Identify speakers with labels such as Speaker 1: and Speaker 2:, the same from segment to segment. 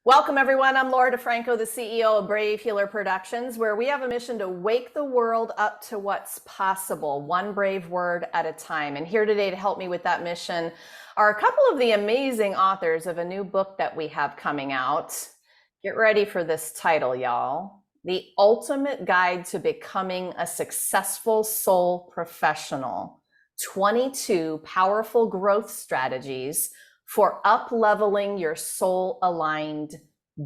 Speaker 1: Welcome, everyone. I'm Laura DeFranco, the CEO of Brave Healer Productions, where we have a mission to wake the world up to what's possible, one brave word at a time. And here today to help me with that mission are a couple of the amazing authors of a new book that we have coming out. Get ready for this title, y'all. The Ultimate Guide to Becoming a Successful Soul Professional. 22 Powerful Growth Strategies for up-leveling your soul-aligned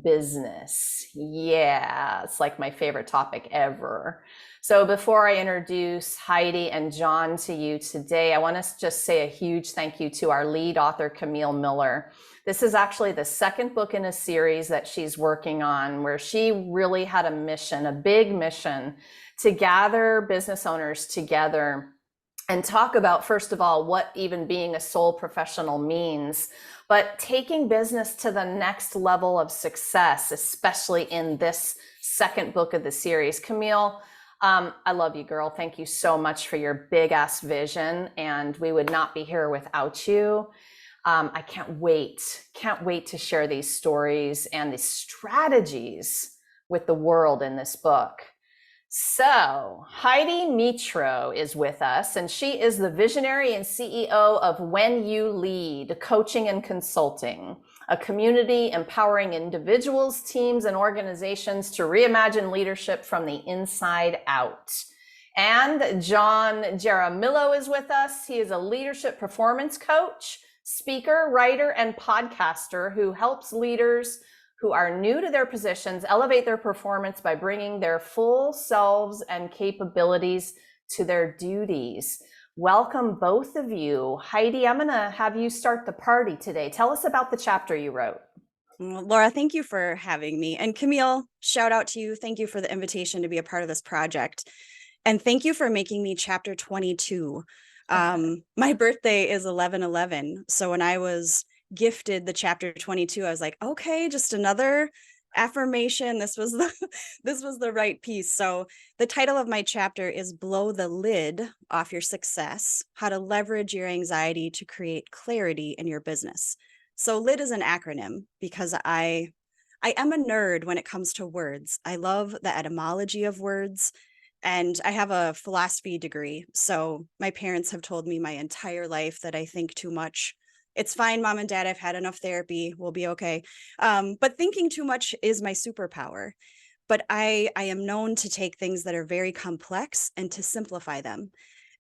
Speaker 1: business. Yeah, it's like my favorite topic ever. So before I introduce Heidi and John to you today, I want to just say a huge thank you to our lead author, Camille Miller. This is actually the second book in a series that she's working on, where she really had a mission, a big mission, to gather business owners together and talk about, first of all, what even being a soul professional means, but taking business to the next level of success, especially in this second book of the series. Camille, I love you, girl. Thank you so much for your big ass vision, and we would not be here without you. I can't wait to share these stories and these strategies with the world in this book. So Heidi Mitro is with us, and she is the visionary and CEO of When You Lead Coaching and Consulting, a community empowering individuals, teams, and organizations to reimagine leadership from the inside out. And John Jaramillo is with us. He is a leadership performance coach, speaker, writer, and podcaster who helps leaders who are new to their positions elevate their performance by bringing their full selves and capabilities to their duties. Welcome, both of you. Heidi, I'm going to have you start the party today. Tell us about the chapter you wrote.
Speaker 2: Well, Laura, thank you for having me. And Camille, shout out to you. Thank you for the invitation to be a part of this project. And thank you for making me chapter 22. My birthday is 11/11. So when I was gifted the chapter 22, I was like, okay, just another affirmation. This was the right piece. So the title of my chapter is Blow the Lid Off Your Success: How to Leverage Your Anxiety to Create Clarity in Your Business. So LID is an acronym because I am a nerd when it comes to words. I love the etymology of words. And I have a philosophy degree. So my parents have told me my entire life that I think too much. It's fine, mom and dad, I've had enough therapy. We'll be okay. But thinking too much is my superpower. But I am known to take things that are very complex and to simplify them.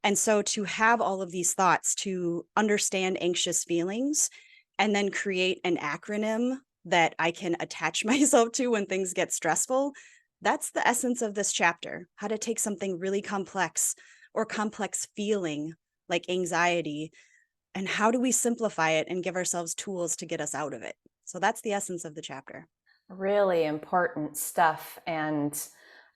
Speaker 2: And so to have all of these thoughts, to understand anxious feelings, and then create an acronym that I can attach myself to when things get stressful, that's the essence of this chapter: how to take something really complex or complex feeling like anxiety, and how do we simplify it and give ourselves tools to get us out of it. So that's the essence of the chapter.
Speaker 1: Really important stuff. And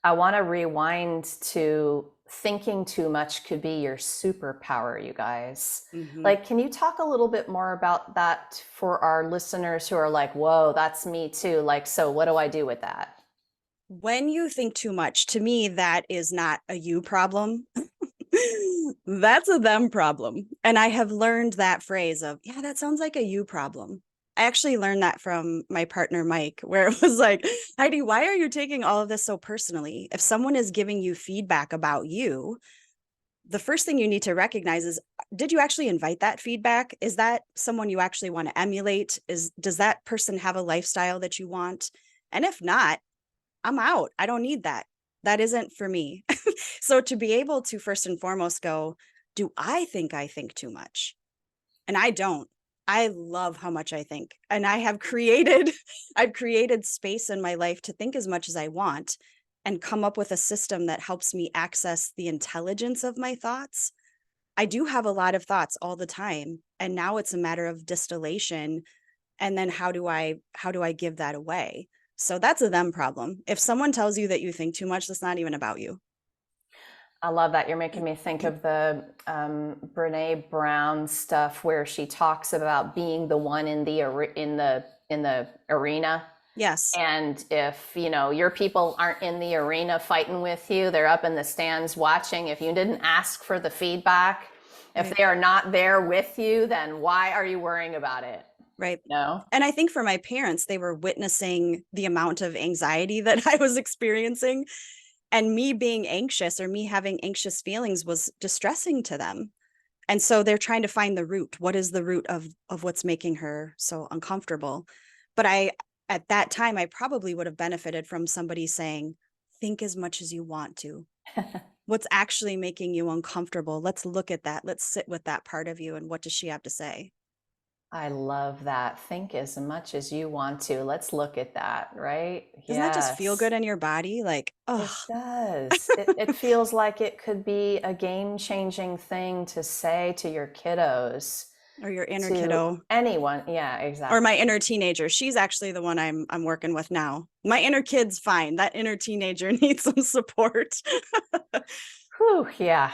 Speaker 1: I want to rewind to thinking too much could be your superpower, you guys. Like, can you talk a little bit more about that for our listeners who are like, whoa, that's me too. Like, so what do I do with that?
Speaker 2: When you think too much, to me, that is not a you problem. That's a them problem. And I have learned that phrase of, yeah, that sounds like a you problem. I actually learned that from my partner, Mike, where it was like, Heidi, why are you taking all of this so personally? If someone is giving you feedback about you, the first thing you need to recognize is, did you actually invite that feedback? Is that someone you actually want to emulate? Does that person have a lifestyle that you want? And if not, I'm out. I don't need that. That isn't for me. So to be able to first and foremost go, do I think too much? And I don't. I love how much I think. And I've created space in my life to think as much as I want and come up with a system that helps me access the intelligence of my thoughts. I do have a lot of thoughts all the time. And now it's a matter of distillation. And then how do I give that away? So that's a them problem. If someone tells you that you think too much, that's not even about you.
Speaker 1: I love that. You're making me think of the Brene Brown stuff where she talks about being the one in the arena.
Speaker 2: Yes.
Speaker 1: And if, your people aren't in the arena fighting with you, they're up in the stands watching. If you didn't ask for the feedback, if they are not there with you, then why are you worrying about it?
Speaker 2: Right.
Speaker 1: No.
Speaker 2: And I think for my parents, they were witnessing the amount of anxiety that I was experiencing, and me being anxious or me having anxious feelings was distressing to them. And so they're trying to find the root. What is the root of what's making her so uncomfortable? But at that time, I probably would have benefited from somebody saying, think as much as you want to. What's actually making you uncomfortable? Let's look at that. Let's sit with that part of you. And what does she have to say?
Speaker 1: I love that. Think as much as you want to. Let's look at that, right?
Speaker 2: Doesn't that just feel good
Speaker 1: Yes,
Speaker 2: in your body? Like, oh,
Speaker 1: it does. It feels like it could be a game-changing thing to say to your kiddos,
Speaker 2: or your inner
Speaker 1: to
Speaker 2: kiddo.
Speaker 1: anyone. Yeah,
Speaker 2: Or my
Speaker 1: exactly.
Speaker 2: inner teenager. She's actually the one I'm working with now. My inner kid's fine. That inner teenager needs some support.
Speaker 1: Whew, yeah.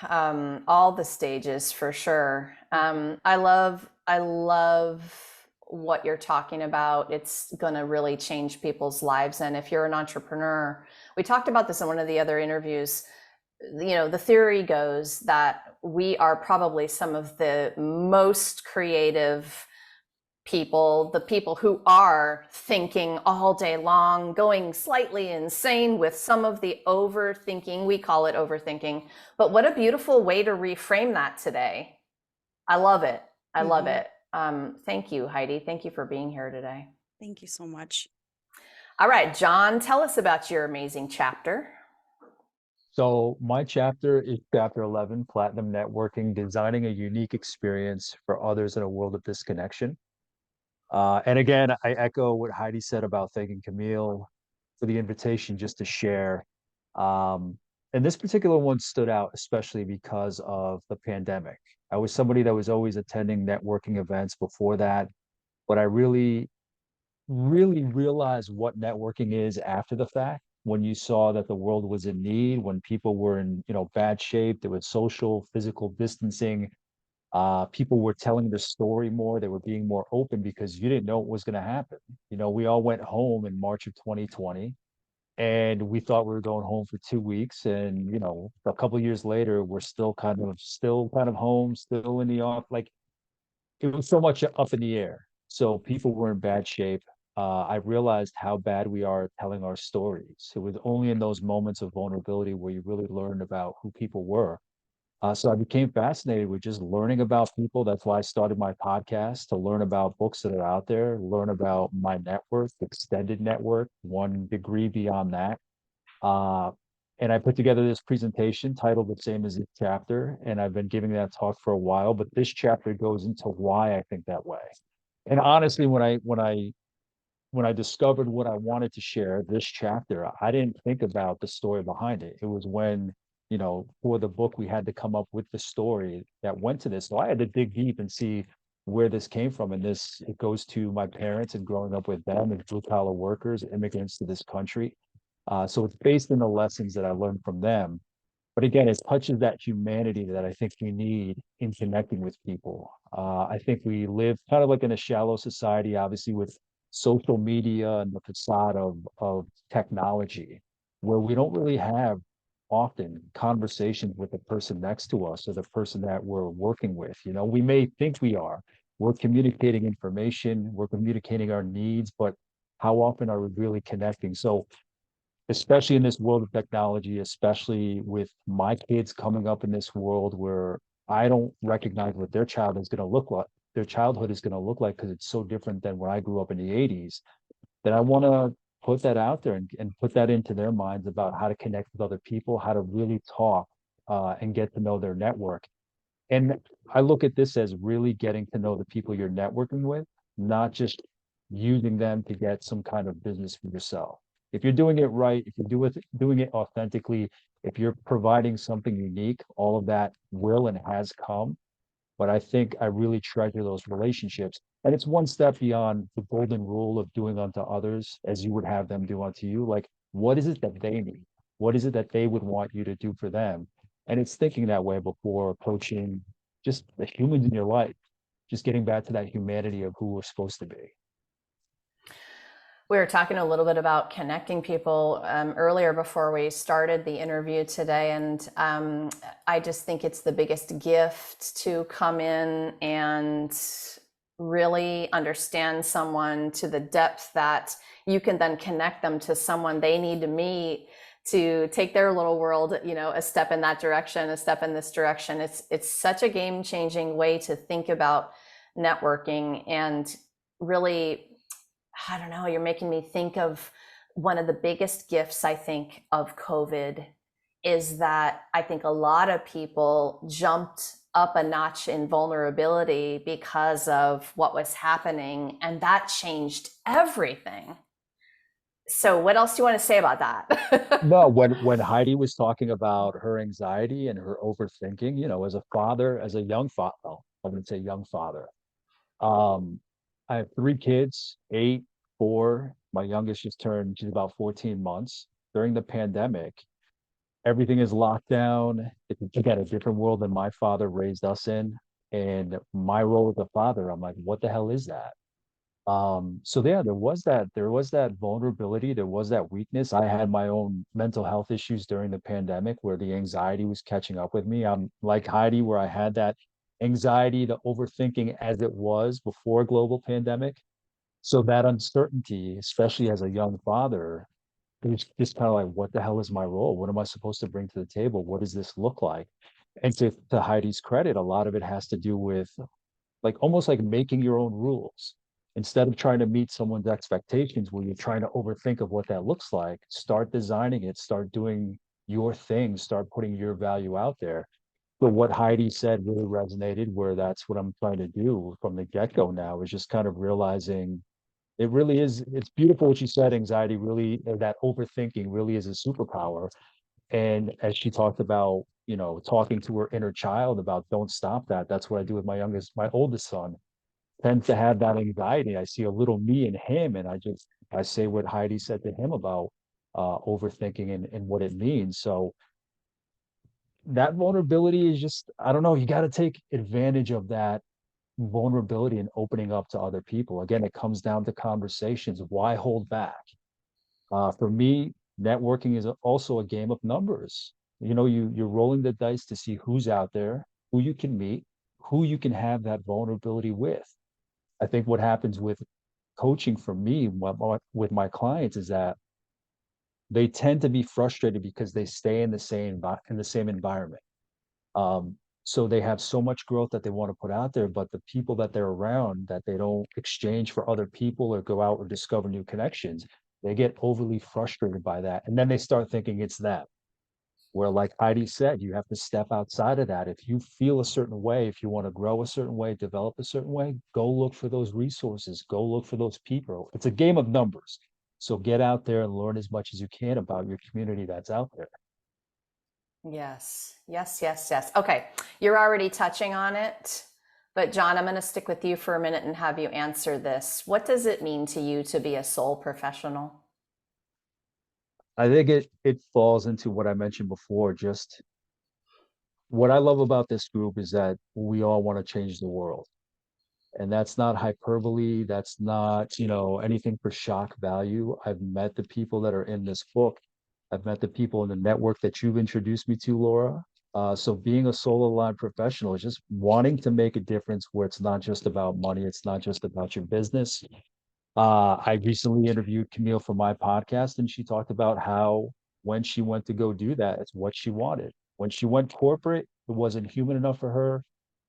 Speaker 1: All the stages for sure. I love what you're talking about. It's going to really change people's lives. And if you're an entrepreneur, we talked about this in one of the other interviews. The theory goes that we are probably some of the most creative people, the people who are thinking all day long, going slightly insane with some of the overthinking. We call it overthinking. But what a beautiful way to reframe that today. I love it. I love
Speaker 2: Mm-hmm.
Speaker 1: it. Thank you, Heidi. Thank you for being here today.
Speaker 2: Thank you so much.
Speaker 1: All right, John, tell us about your amazing chapter.
Speaker 3: So my chapter is chapter 11, Platinum Networking, designing a unique experience for others in a world of disconnection. And again, I echo what Heidi said about thanking Camille for the invitation just to share. And this particular one stood out, especially because of the pandemic. I was somebody that was always attending networking events before that, but I really realize what networking is after the fact, when you saw that the world was in need, when people were in bad shape, there was social physical distancing. People were telling the story more, they were being more open because you didn't know what was going to happen. We all went home in March of 2020, and we thought we were going home for 2 weeks, and a couple of years later we're still kind of home, still in the office. Like, it was so much up in the air. So people were in bad shape. I realized how bad we are at telling our stories. It was only in those moments of vulnerability where you really learned about who people were. So I became fascinated with just learning about people. That's why I started my podcast, to learn about books that are out there, learn about my network, extended network, one degree beyond that. Uh, and I put together this presentation titled the same as this chapter, and I've been giving that talk for a while. But this chapter goes into why I think that way. And honestly, when I discovered what I wanted to share, this chapter, I didn't think about the story behind it. It was when, for the book, we had to come up with the story that went to this. So I had to dig deep and see where this came from. And it goes to my parents and growing up with them as blue collar workers, immigrants to this country. So it's based in the lessons that I learned from them. But again, it touches that humanity that I think we need in connecting with people. I think we live kind of like in a shallow society, obviously, with social media and the facade of technology, where we don't really have often conversations with the person next to us or the person that we're working with. We may think we are. We're communicating information, we're communicating our needs, but how often are we really connecting? So especially in this world of technology, especially with my kids coming up in this world where I don't recognize what their childhood is going to look like, because it's so different than when I grew up in the 80s, that I want to put that out there and put that into their minds about how to connect with other people, how to really talk and get to know their network. And I look at this as really getting to know the people you're networking with, not just using them to get some kind of business for yourself. If you're doing it right, if you're doing it authentically, if you're providing something unique, all of that will and has come. But I think I really treasure those relationships. And it's one step beyond the golden rule of doing unto others as you would have them do unto you. Like, what is it that they need? What is it that they would want you to do for them? And it's thinking that way before approaching just the humans in your life, just getting back to that humanity of who we're supposed to be.
Speaker 1: We were talking a little bit about connecting people earlier before we started the interview today. And I just think it's the biggest gift to come in and really understand someone to the depth that you can then connect them to someone they need to meet to take their little world, a step in that direction, a step in this direction. It's such a game-changing way to think about networking. And really, I don't know, you're making me think of one of the biggest gifts, I think, of COVID is that I think a lot of people jumped up a notch in vulnerability because of what was happening, and that changed everything. So what else do you want to say about that?
Speaker 3: No, when Heidi was talking about her anxiety and her overthinking, as a father, as a young father, well, I'm going to say young father. Um, I have three kids, 8, 4. My youngest just turned, she's about 14 months. During the pandemic, everything is locked down. It's again a different world than my father raised us in. And my role as a father, I'm like, what the hell is that? So yeah, there was that vulnerability, there was that weakness. I had my own mental health issues during the pandemic where the anxiety was catching up with me. I'm like Heidi, where I had that anxiety, the overthinking as it was before global pandemic. So that uncertainty, especially as a young father, it was just kind of like, what the hell is my role? What am I supposed to bring to the table? What does this look like? And to Heidi's credit, a lot of it has to do with like almost like making your own rules. Instead of trying to meet someone's expectations where you're trying to overthink of what that looks like, start designing it, start doing your thing, start putting your value out there. But what Heidi said really resonated, where that's what I'm trying to do from the get-go now, is just kind of realizing it really is, it's beautiful what she said, anxiety really, or that overthinking really is a superpower. And as she talked about, talking to her inner child about don't stop that. That's what I do with my oldest son tends to have that anxiety. I see a little me in him, and I say what Heidi said to him about overthinking and what it means. So that vulnerability is just, I don't know, you got to take advantage of that vulnerability and opening up to other people. Again, it comes down to conversations. Why hold back? For me, networking is also a game of numbers. You're rolling the dice to see who's out there, who you can meet, who you can have that vulnerability with. I think what happens with coaching for me with my clients is that they tend to be frustrated because they stay in the same environment. Um, so they have so much growth that they want to put out there, but the people that they're around that they don't exchange for other people or go out or discover new connections, they get overly frustrated by that. And then they start thinking it's them. Where, like Heidi said, you have to step outside of that. If you feel a certain way, if you want to grow a certain way, develop a certain way, go look for those resources, go look for those people. It's a game of numbers. So get out there and learn as much as you can about your community that's out there.
Speaker 1: Yes, yes, yes, yes. Okay, you're already touching on it, but John, I'm going to stick with you for a minute and have you answer this. What does it mean to you to be a soul professional?
Speaker 3: I think it falls into what I mentioned before. Just what I love about this group is that we all want to change the world. And that's not hyperbole. That's not, anything for shock value. I've met the people that are in this book. I've met the people in the network that you've introduced me to, Laura. So being a solo line professional is just wanting to make a difference where it's not just about money. It's not just about your business. I recently interviewed Camille for my podcast, and she talked about how when she went to go do that, it's what she wanted. When she went corporate, it wasn't human enough for her.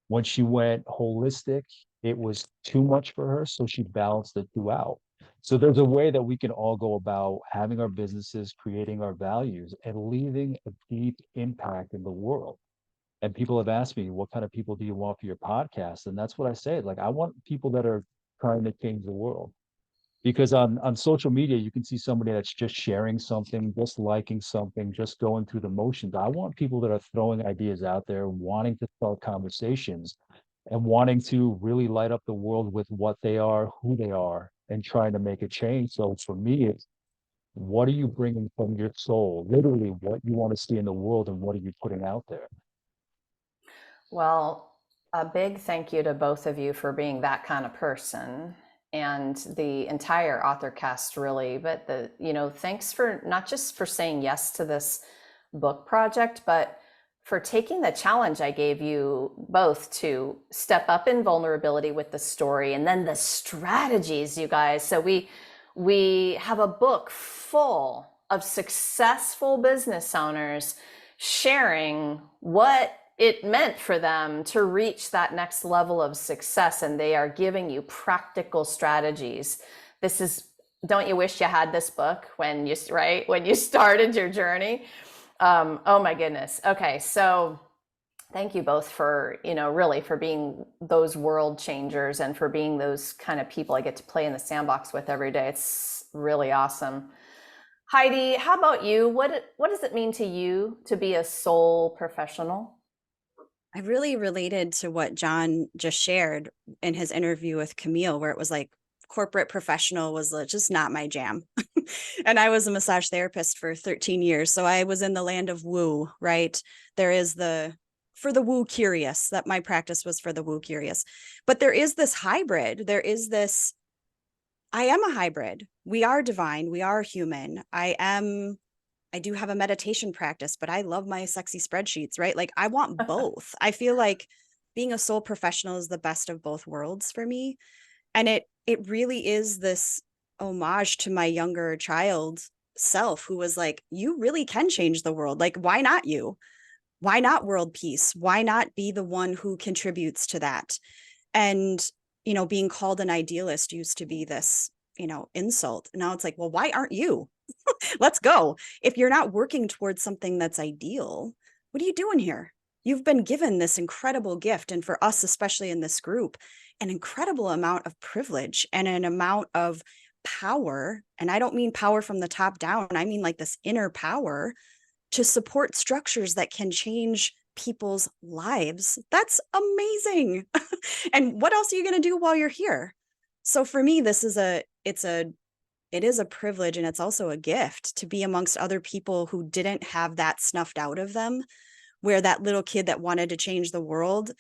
Speaker 3: When she went holistic, it was too much for her. So she balanced the two out. So there's a way that we can all go about having our businesses, creating our values, and leaving a deep impact in the world. And people have asked me, what kind of people do you want for your podcast? And that's what I say. Like, I want people that are trying to change the world, because on social media you can see somebody that's just sharing something, just liking something, just going through the motions. I want people that are throwing ideas out there, wanting to start conversations, and wanting to really light up the world with what they are, who they are, and trying to make a change. So for me, it's what are you bringing from your soul, literally what you want to see in the world, and what are you putting out there.
Speaker 1: Well, a big thank you to both of you for being that kind of person and the entire author cast really, but thanks for not just for saying yes to this book project, but for taking the challenge I gave you both to step up in vulnerability with the story and then the strategies, you guys. So we have a book full of successful business owners sharing what it meant for them to reach that next level of success, and they are giving you practical strategies. This is, don't you wish you had this book when you, right, when you started your journey? Oh my goodness. Okay, so thank you both for, really for being those world changers and for being those kind of people I get to play in the sandbox with every day. It's really awesome. Heidi, how about you? What does it mean to you to be a soul professional?
Speaker 2: I really related to what John just shared in his interview with Camille, where it was like corporate professional was just not my jam. And I was a massage therapist for 13 years. So I was in the land of woo, right? There is for the woo curious, that my practice was for the woo curious. But there is this hybrid. I am a hybrid. We are divine. We are human. I do have a meditation practice, but I love my sexy spreadsheets, right? Like I want both. I feel like being a soul professional is the best of both worlds for me. And it really is this homage to my younger child self who was like, you really can change the world. Like, why not you? Why not world peace? Why not be the one who contributes to that? And, being called an idealist used to be this, insult. Now it's like, well, why aren't you? Let's go. If you're not working towards something that's ideal, what are you doing here? You've been given this incredible gift. And for us, especially in this group, an incredible amount of privilege and an amount of power. And I don't mean power from the top down. I mean like this inner power to support structures that can change people's lives. That's amazing. And what else are you going to do while you're here? So for me, it is a privilege, and it's also a gift to be amongst other people who didn't have that snuffed out of them, where that little kid that wanted to change the world,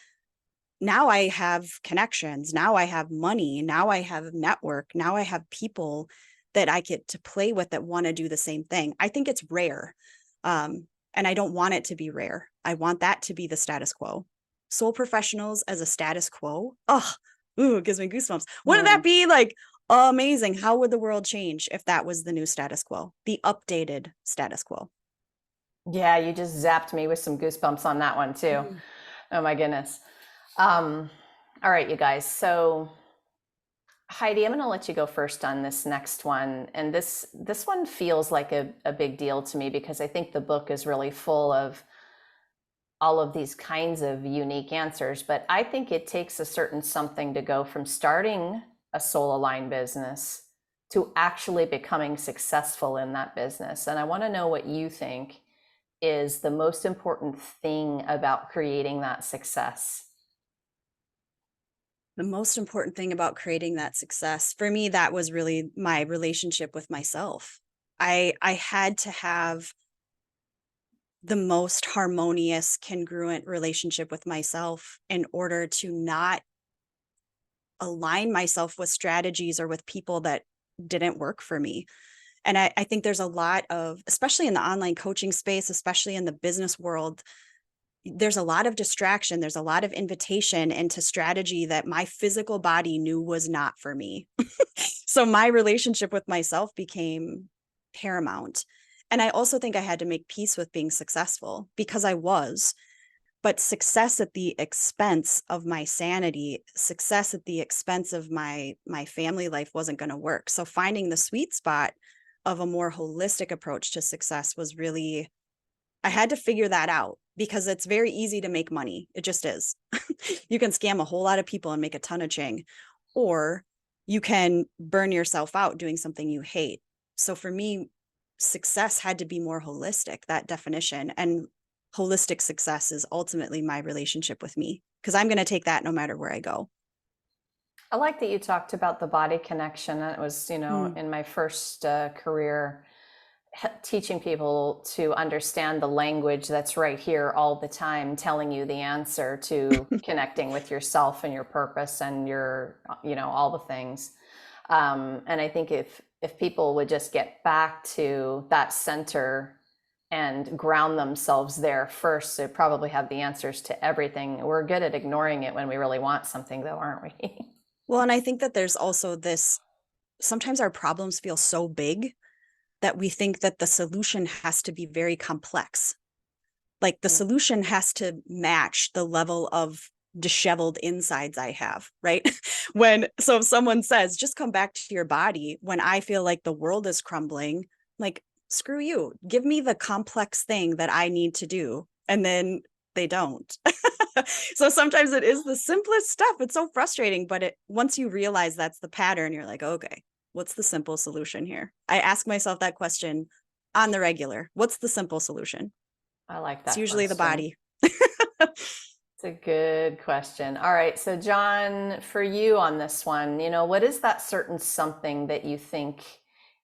Speaker 2: now I have connections, now I have money, now I have a network, now I have people that I get to play with that want to do the same thing. I think it's rare. And I don't want it to be rare. I want that to be the status quo. Soul professionals as a status quo. Oh, ooh, it gives me goosebumps. Wouldn't that be like amazing? How would the world change if that was the new status quo, the updated status quo?
Speaker 1: Yeah, you just zapped me with some goosebumps on that one too.
Speaker 2: Mm.
Speaker 1: Oh my goodness. All right, you guys. So Heidi, I'm going to let you go first on this next one. And this one feels like a big deal to me because I think the book is really full of all of these kinds of unique answers. But I think it takes a certain something to go from starting a soul aligned business to actually becoming successful in that business. And I want to know what you think is the most important thing about creating that success.
Speaker 2: The most important thing about creating that success for me, that was really my relationship with myself. I had to have the most harmonious, congruent relationship with myself in order to not align myself with strategies or with people that didn't work for me. And I think there's a lot of, especially in the online coaching space, especially in the business world, there's a lot of distraction. There's a lot of invitation into strategy that my physical body knew was not for me. So my relationship with myself became paramount. And I also think I had to make peace with being successful because I was, but success at the expense of my sanity, success at the expense of my family life wasn't going to work. So finding the sweet spot of a more holistic approach to success was really, I had to figure that out because it's very easy to make money. It just is. You can scam a whole lot of people and make a ton of ching, or you can burn yourself out doing something you hate. So for me, success had to be more holistic, that definition. And holistic success is ultimately my relationship with me because I'm going to take that no matter where I go.
Speaker 1: I like that you talked about the body connection. It was, in my first career, teaching people to understand the language that's right here all the time, telling you the answer to connecting with yourself and your purpose and your, all the things. And I think if people would just get back to that center and ground themselves there first. So probably have the answers to everything. We're good at ignoring it when we really want something, though, aren't we?
Speaker 2: Well, and I think that there's also this, sometimes our problems feel so big that we think that the solution has to be very complex. Like the solution has to match the level of disheveled insides I have, right? So if someone says, just come back to your body when I feel like the world is crumbling, like, screw you, give me the complex thing that I need to do. And then they don't. So sometimes it is the simplest stuff. It's so frustrating, but once you realize that's the pattern, you're like, okay, what's the simple solution here? I ask myself that question on the regular. What's the simple solution?
Speaker 1: I like
Speaker 2: It's
Speaker 1: that
Speaker 2: usually the
Speaker 1: question.
Speaker 2: body.
Speaker 1: It's a good question. All right. So, John, for you on this one, what is that certain something that you think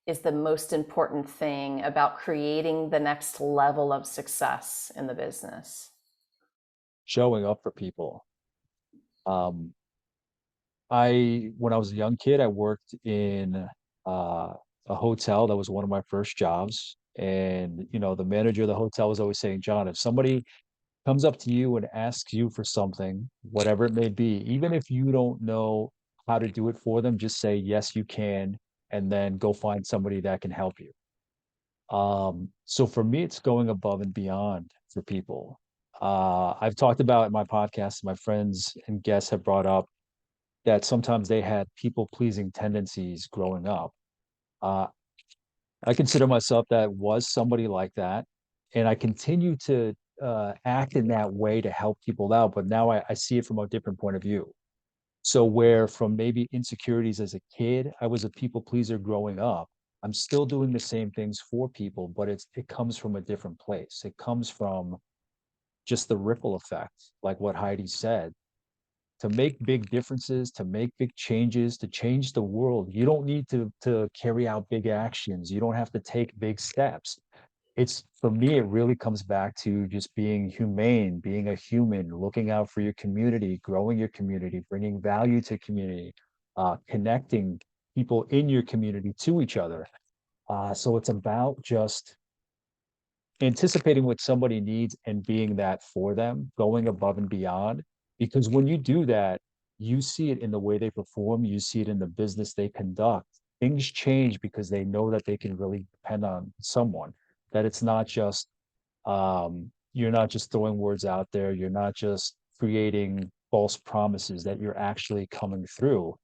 Speaker 1: is the most important thing about creating the next level of success in the business?
Speaker 3: Showing up for people. Um, when I was a young kid, I worked in uh, a hotel. That was one of my first jobs. And, the manager of the hotel was always saying, John, if somebody comes up to you and asks you for something, whatever it may be, even if you don't know how to do it for them, just say, yes, you can, and then go find somebody that can help you. So for me, it's going above and beyond for people. I've talked about in my podcast, my friends and guests have brought up that sometimes they had people pleasing tendencies growing up. Uh, I consider myself that was somebody like that, and I continue to act in that way to help people out. But now I see it from a different point of view. So where from maybe insecurities as a kid, I was a people pleaser growing up. I'm still doing the same things for people, but it comes from a different place. It comes from just the ripple effect, like what Heidi said. To make big differences, to make big changes, to change the world, you don't need to carry out big actions. You don't have to take big steps. It's for me, it really comes back to just being humane, being a human, looking out for your community, growing your community, bringing value to community, connecting people in your community to each other. So it's about just anticipating what somebody needs and being that for them, going above and beyond. Because when you do that, you see it in the way they perform, you see it in the business they conduct. Things change because they know that they can really depend on someone, that it's not just, you're not just throwing words out there, you're not just creating false promises, that you're actually coming through.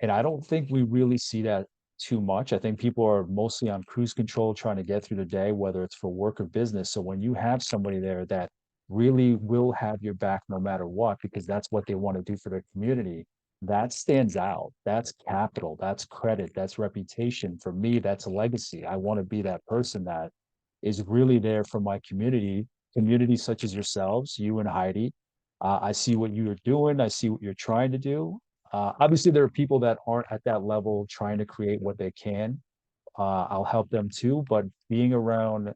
Speaker 3: And I don't think we really see that too much. I think people are mostly on cruise control trying to get through the day, whether it's for work or business. So when you have somebody there that really will have your back no matter what, because that's what they want to do for their community, that stands out. That's capital, that's credit, that's reputation. For me, that's a legacy. I want to be that person that is really there for my communities such as yourselves, you and Heidi. I see what you're doing. I see what you're trying to do. Obviously, there are people that aren't at that level trying to create what they can. I'll help them too, but being around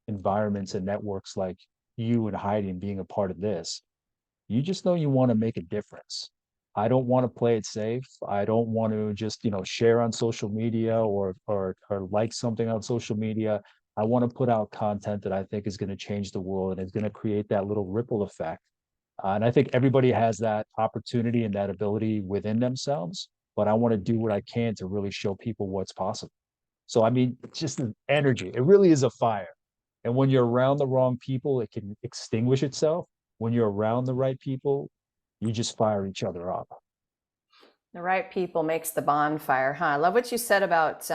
Speaker 3: environments and networks like you and Heidi and being a part of this, you just know you want to make a difference. I don't want to play it safe. I don't want to just, share on social media or like something on social media. I want to put out content that I think is going to change the world and is going to create that little ripple effect. And I think everybody has that opportunity and that ability within themselves, but I want to do what I can to really show people what's possible. So, I mean, it's just an energy. It really is a fire. And when you're around the wrong people, it can extinguish itself. When you're around the right people, you just fire each other up.
Speaker 1: The right people makes the bonfire, huh? I love what you said about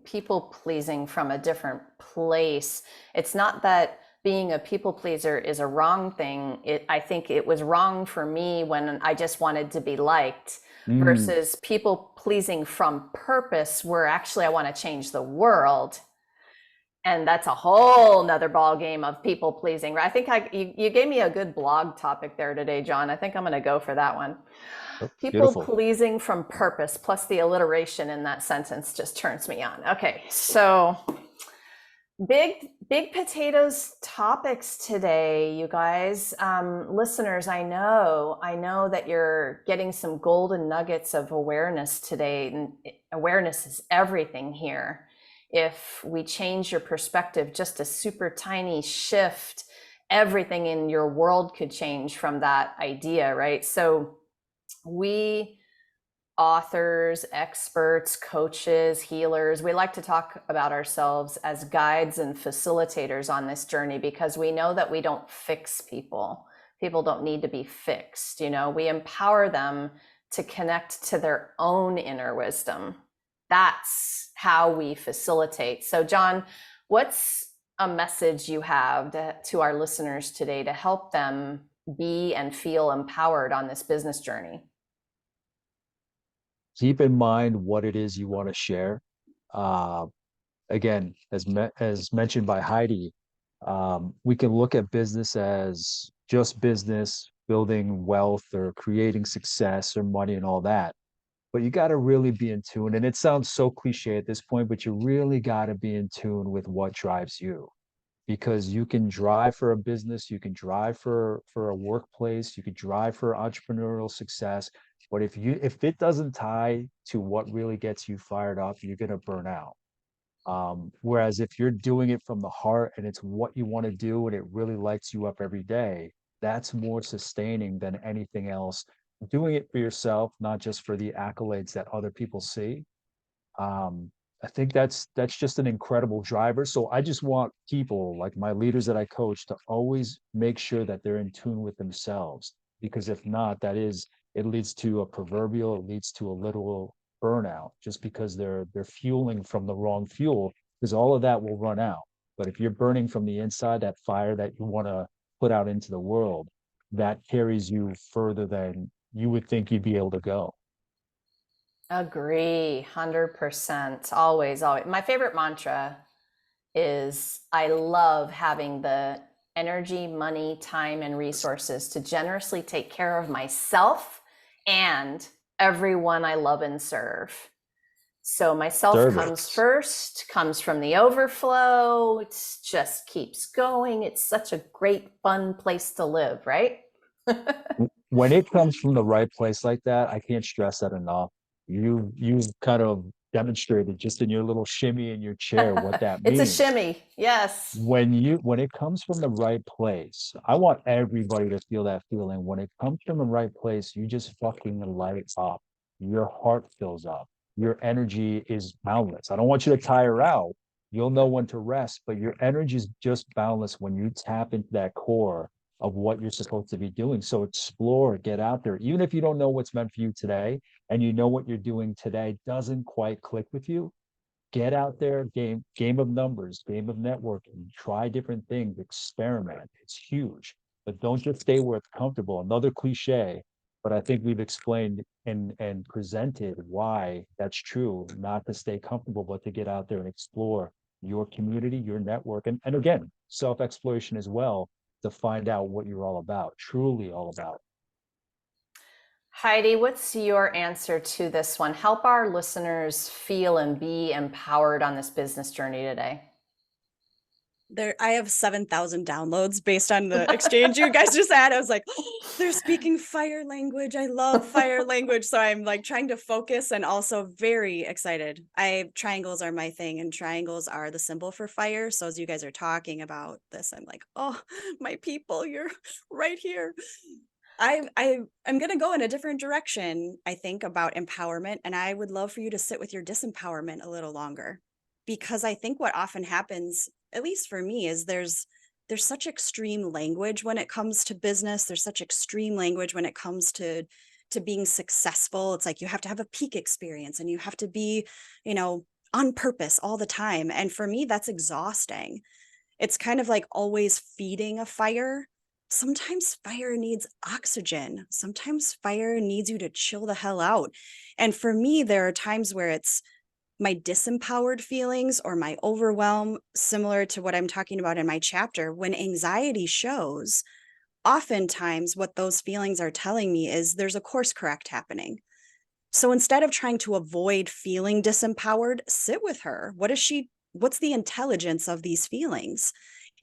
Speaker 1: people pleasing from a different place. It's not that being a people pleaser is a wrong thing. I think it was wrong for me when I just wanted to be liked,
Speaker 3: Mm,
Speaker 1: versus people pleasing from purpose, where actually I want to change the world. And that's a whole nother ball game of people pleasing. I think you gave me a good blog topic there today, John. I think I'm going to go for that one. People
Speaker 3: beautiful.
Speaker 1: pleasing from purpose, plus the alliteration in that sentence just turns me on. Okay, so big potatoes topics today, you guys. Listeners, I know that you're getting some golden nuggets of awareness today, and awareness is everything here. If we change your perspective, just a super tiny shift, everything in your world could change from that idea, right? So we authors, experts, coaches, healers, we like to talk about ourselves as guides and facilitators on this journey because we know that we don't fix people. People don't need to be fixed. You know, we empower them to connect to their own inner wisdom. That's how we facilitate. So, John, what's a message you have to our listeners today to help them be and feel empowered on this business journey?
Speaker 3: Keep in mind what it is you want to share. Uh, Again, as mentioned by Heidi, we can look at business as just business, building wealth or creating success or money and all that. But you got to really be in tune. And it sounds so cliche at this point, but you really got to be in tune with what drives you. Because you can drive for a business, you can drive for a workplace, you could drive for entrepreneurial success. But if it doesn't tie to what really gets you fired up, you're gonna burn out. Whereas if you're doing it from the heart and it's what you want to do and it really lights you up every day, that's more sustaining than anything else. Doing it for yourself, not just for the accolades that other people see. um, I think that's just an incredible driver. So I just want people like my leaders that I coach to always make sure that they're in tune with themselves, because if not, it leads to a proverbial, it leads to a literal burnout, just because they're fueling from the wrong fuel, because all of that will run out. But if you're burning from the inside, that fire that you want to put out into the world, that carries you further than you would think you'd be able to go.
Speaker 1: Agree, 100%. Always, always. My favorite mantra is I love having the energy, money, time, and resources to generously take care of myself and everyone I love and serve. So myself comes
Speaker 3: Service.
Speaker 1: first, comes from the overflow. It just keeps going. It's such a great, fun place to live, right?
Speaker 3: When it comes from the right place like that, I can't stress that enough. You've kind of demonstrated just in your little shimmy in your chair what that
Speaker 1: It's a
Speaker 3: means.
Speaker 1: shimmy. Yes.
Speaker 3: When it comes from the right place, I want everybody to feel that feeling. When it comes from the right place, you just fucking light up. Your heart fills up. Your energy is boundless. I don't want you to tire out. You'll know when to rest, but your energy is just boundless when you tap into that core of what you're supposed to be doing. So explore, get out there. Even if you don't know what's meant for you today and you know what you're doing today doesn't quite click with you, get out there, game of numbers, game of networking, try different things, experiment. It's huge, but don't just stay where it's comfortable. Another cliche, but I think we've explained and presented why that's true. Not to stay comfortable, but to get out there and explore your community, your network, and again, self-exploration as well, to find out what you're all about, truly all about.
Speaker 1: Heidi, what's your answer to this one? Help our listeners feel and be empowered on this business journey today.
Speaker 2: I have 7,000 downloads based on the exchange you guys just had. I was like, oh, they're speaking fire language. I love fire language. So I'm like trying to focus and also very excited. Triangles are my thing, and triangles are the symbol for fire. So as you guys are talking about this, I'm like, oh, my people, you're right here. I'm going to go in a different direction, I think, about empowerment. And I would love for you to sit with your disempowerment a little longer, because I think what often happens, at least for me, is there's such extreme language when it comes to business. There's such extreme language when it comes to being successful. It's like you have to have a peak experience and you have to be, on purpose all the time. And for me, that's exhausting. It's kind of like always feeding a fire. Sometimes fire needs oxygen. Sometimes fire needs you to chill the hell out. And for me, there are times where it's my disempowered feelings or my overwhelm, similar to what I'm talking about in my chapter. When anxiety shows, oftentimes what those feelings are telling me is there's a course correct happening. So instead of trying to avoid feeling disempowered, sit with her. What's the intelligence of these feelings?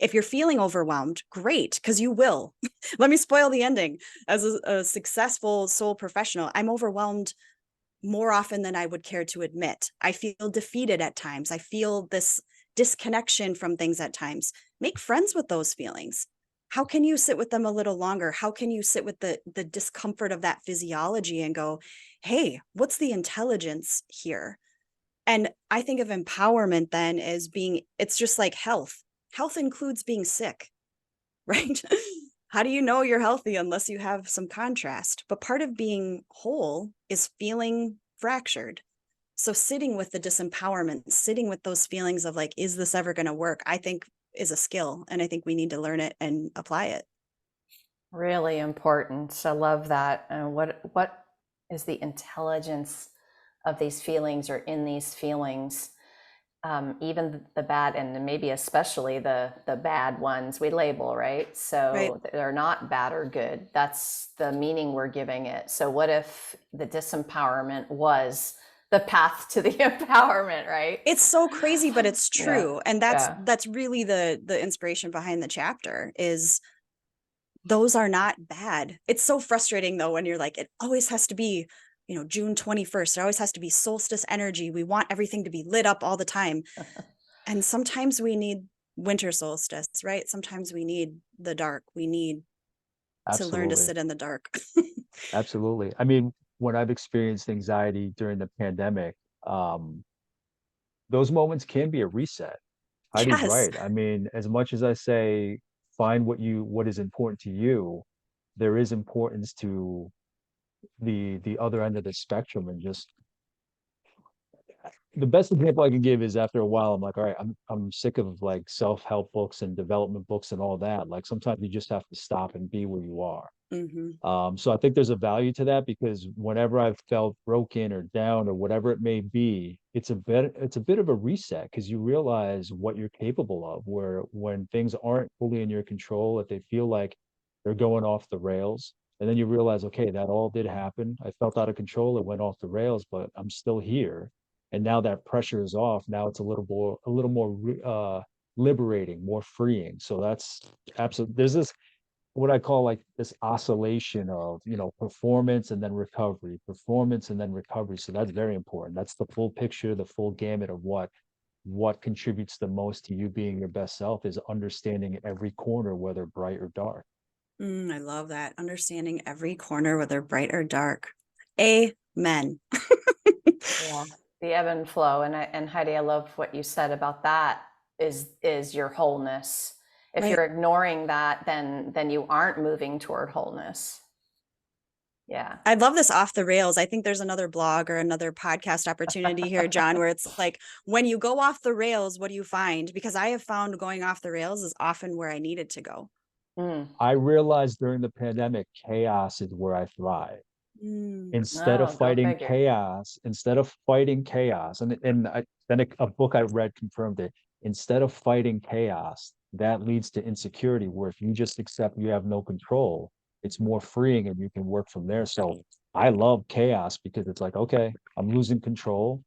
Speaker 2: If you're feeling overwhelmed, great, because you will. Let me spoil the ending. As a successful soul professional, I'm overwhelmed more often than I would care to admit. I feel defeated at times. I feel this disconnection from things at times. Make friends with those feelings. How can you sit with them a little longer? How can you sit with the discomfort of that physiology and go, hey, what's the intelligence here? And I think of empowerment then as being, it's just like health. Health includes being sick, right? How do you know you're healthy unless you have some contrast? But part of being whole is feeling fractured. So sitting with the disempowerment, sitting with those feelings of like, is this ever going to work? I think is a skill. And I think we need to learn it and apply it.
Speaker 1: Really important. I love that. And what is the intelligence of these feelings or in these feelings? Even the bad, and maybe especially the bad ones we label, right?
Speaker 2: Right.
Speaker 1: So they're not bad or good. That's the meaning we're giving it. So what if the disempowerment was the path to the empowerment, right?
Speaker 2: It's so crazy, but it's
Speaker 1: Yeah.
Speaker 2: true. And
Speaker 1: Yeah.
Speaker 2: that's really the inspiration behind the chapter is those are not bad. It's so frustrating though, when you're like, it always has to be, June 21st, it always has to be solstice energy. We want everything to be lit up all the time. And sometimes we need winter solstice, right? Sometimes we need the dark. We need to learn to
Speaker 3: Absolutely.
Speaker 2: sit in the dark.
Speaker 3: Absolutely. I mean, when I've experienced anxiety during the pandemic, um, those moments can be a reset. Heidi's
Speaker 2: Yes.
Speaker 3: right. I mean, as much as I say, find what is important to you, there is importance to the other end of the spectrum, and just the best example I can give is after a while, I'm like, all right, I'm sick of like self-help books and development books and all that. Like sometimes you just have to stop and be where you are.
Speaker 2: Hmm.
Speaker 3: So I think there's a value to that, because whenever I've felt broken or down or whatever it may be, it's a bit of a reset, because you realize what you're capable of. Where when things aren't fully in your control, if they feel like they're going off the rails, and then you realize, okay, that all did happen. I felt out of control. It went off the rails, but I'm still here. And now that pressure is off. Now it's a little more liberating, more freeing. So that's absolutely, there's this what I call like this oscillation of, performance and then recovery, performance and then recovery. So that's very important. That's the full picture, the full gamut of what contributes the most to you being your best self, is understanding every corner, whether bright or dark.
Speaker 2: I love that. Understanding every corner, whether bright or dark. Amen.
Speaker 1: Yeah. The ebb and flow. And Heidi, I love what you said about that is your wholeness. If
Speaker 2: Right.
Speaker 1: you're ignoring that, then you aren't moving toward wholeness. Yeah.
Speaker 2: I love this off the rails. I think there's another blog or another podcast opportunity here, John, where it's like, when you go off the rails, what do you find? Because I have found going off the rails is often where I needed to go.
Speaker 1: Mm.
Speaker 3: I realized during the pandemic, chaos is where I thrive. Instead of
Speaker 1: Oh, go
Speaker 3: fighting
Speaker 1: figure.
Speaker 3: chaos, then a book I read confirmed it. Instead of fighting chaos, that leads to insecurity, where if you just accept you have no control, it's more freeing and you can work from there. So I love chaos, because it's like, okay, I'm losing control.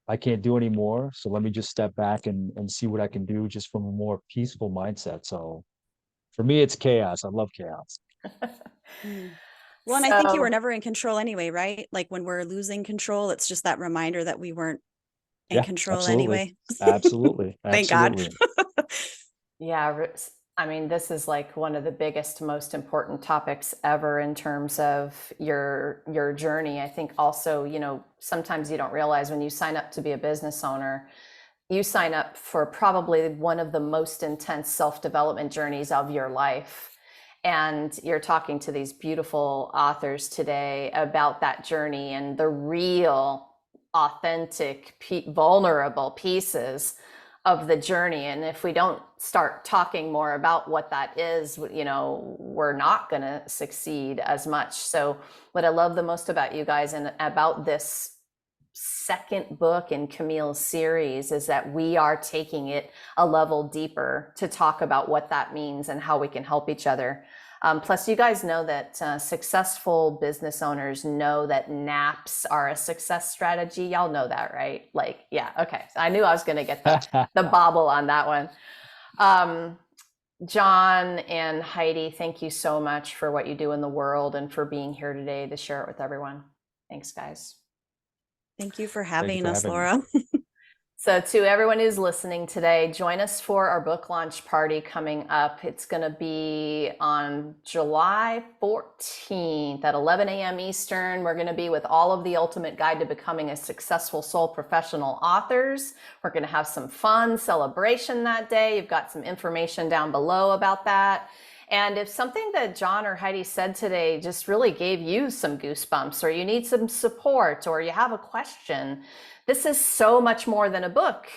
Speaker 3: I can't do anymore. So let me just step back and see what I can do, just from a more peaceful mindset. So for me, it's chaos. I love chaos.
Speaker 2: Mm. Well, and I think you were
Speaker 1: So
Speaker 2: never in control anyway, right? Like when we're losing control, it's just that reminder that we weren't in
Speaker 3: Yeah,
Speaker 2: control
Speaker 3: absolutely.
Speaker 2: anyway.
Speaker 3: Absolutely.
Speaker 2: Thank God.
Speaker 3: Absolutely.
Speaker 1: yeah, I mean, this is like one of the biggest, most important topics ever in terms of your journey. I think also, sometimes you don't realize when you sign up to be a business owner, you sign up for probably one of the most intense self-development journeys of your life. And you're talking to these beautiful authors today about that journey and the real, authentic, vulnerable pieces of the journey. And if we don't start talking more about what that is, we're not going to succeed as much. So, what I love the most about you guys and about this second book in Camille's series is that we are taking it a level deeper to talk about what that means and how we can help each other. Plus, you guys know that successful business owners know that naps are a success strategy. Y'all know that, right? Like, yeah, okay. I knew I was going to get the bobble on that one. John and Heidi, thank you so much for what you do in the world and for being here today to share it with everyone. Thanks, guys.
Speaker 2: Thank you for
Speaker 3: Thank you
Speaker 2: having
Speaker 3: for
Speaker 2: us,
Speaker 3: having me.
Speaker 2: Laura.
Speaker 1: So to everyone who's listening today, join us for our book launch party coming up. It's going to be on July 14th at 11 a.m. Eastern. We're going to be with all of the Ultimate Guide to Becoming a Successful Sole Professional authors. We're going to have some fun celebration that day. You've got some information down below about that. And if something that John or Heidi said today just really gave you some goosebumps, or you need some support, or you have a question, this is so much more than a book.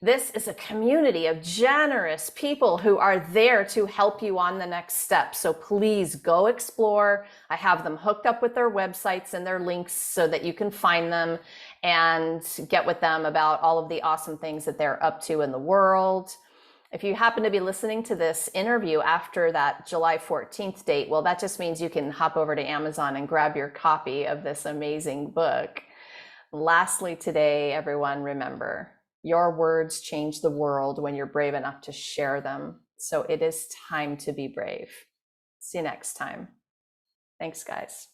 Speaker 1: This is a community of generous people who are there to help you on the next step. So please go explore. I have them hooked up with their websites and their links so that you can find them and get with them about all of the awesome things that they're up to in the world. If you happen to be listening to this interview after that July 14th date, well, that just means you can hop over to Amazon and grab your copy of this amazing book. Lastly today, everyone, remember, your words change the world when you're brave enough to share them. So it is time to be brave. See you next time. Thanks, guys.